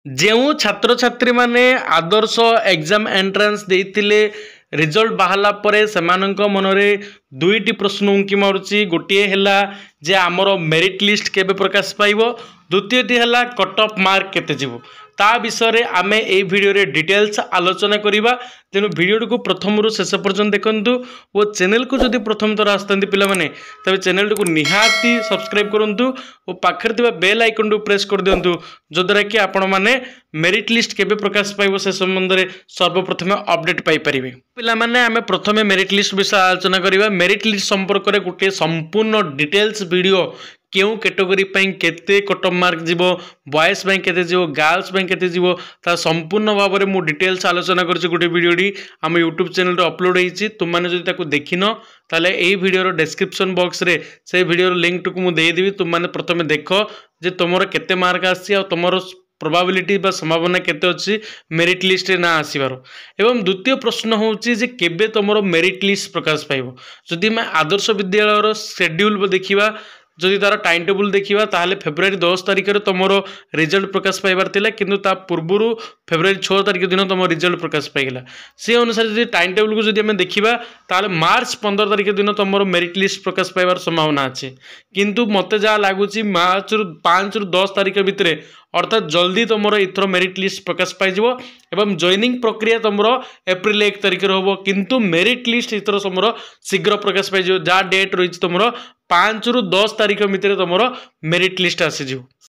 ଯେଉଁ ଛାତ୍ରଛାତ୍ରୀ ମାନେ ଆଦର୍ଶ ଏକ୍ଜାମ ଏଣ୍ଟ୍ରାନ୍ସ ଦେଇଥିଲେ ରିଜଲ୍ଟ ବାହାରିଲା ପରେ ସେମାନଙ୍କ ମନରେ ଦୁଇଟି ପ୍ରଶ୍ନ ଉଙ୍କି ମାରୁଛି। ଗୋଟିଏ ହେଲା ଯେ ଆମର ମେରିଟ୍ ଲିଷ୍ଟ କେବେ ପ୍ରକାଶ ପାଇବ, ଦ୍ୱିତୀୟଟି ହେଲା କଟ୍ ଅଫ୍ ମାର୍କ କେତେ ଯିବ। ତା ବିଷୟରେ ଆମେ এই ভিডিওরে ডিটেলস আলোচনা করিবা। তেণু ভিডিওটি প্রথমরু শেষ পর্যন্ত দেখন্তু ও চ্যানেলକୁ যদি প্রথম থর আসতান্তি পিলামানে তবে চ্যানেলটিକୁ নিহাতি সবস্ক্রাইব করন্তু ও পাখরে থিবা বেল আইকনটু প্রেস করে দিয়ন্তু যদ্ୱାରା କି ଆପଣ ମାନେ মেরিট লিষ্ট কেবে প্রকাশ পাইব সে সম্বন্ধে সর্বপ্রথমে অপডেট পাই পারিবে। পিলামানে আমি প্রথমে মেরিট লিষ্ট বিষয় আলোচনা করিবা। মেরিট লিষ্ট সম্পর্কে গোটে সম্পূর্ণ ডিটেলস ভিডিও কেউ ক্যাটেগোরি কেতে কট অফ মার্क जीव बॉयज केते जीव गर्ल्स केते जीव ता संपूर्ण भाव में मु डिटेल्स आलोचना करछि। गोटे वीडियोटी आम यूट्यूब चैनल रे अपलोड होईछि। तुम माने जदि ताकू देखिन ताले एई वीडियोर डिस्क्रिप्शन बॉक्स रे से वीडियोर लिंक टुकु मु देई देबी। तुम माने प्रथमे देखो जे तुमर केते मार्क आसी आ तुमर प्रोबाबिलिटी बा संभावना केते अछि मेरिट लिस्ट रे ना आसीबार। एवं द्वितीय प्रश्न होउछि जे केबे तुमर मेरिट लिस्ट प्रकाश पाइबो। जदि मैं आदर्श विद्यालय शेड्यूल देखिबा जदि तार टाइम टेबुल देखा ताहले फेब्रुआरी 10 तारिख में तुम रिजल्ट प्रकाश पाइबार थिला किंतु ता पूर्व फेब्रुआरी 6 तारिख दिन तुम रिजल्ट प्रकाश पाइला। से अनुसार जदि टाइम टेबुल को जदि देखा ताहले मार्च 15 तारिख दिन तुम मेरिट लिस्ट प्रकाश पाइबार संभावना अच्छे। किंतु मते जहाँ लगुच मार्च 5 रु 10 तारिख भितर अर्थात जल्दी तुम इथर मेरिट लिस्ट प्रकाश पाइज एवं जॉइनिंग प्रक्रिया तुम एप्रिल 1 तारिख हम किंतु मेरिट लिस्ट इथर तुम शीघ्र प्रकाश पाइज जहाँ डेट रही तुम 5 रु 10 तारिख भितर तुम मेरिट लिस्ट आसीज।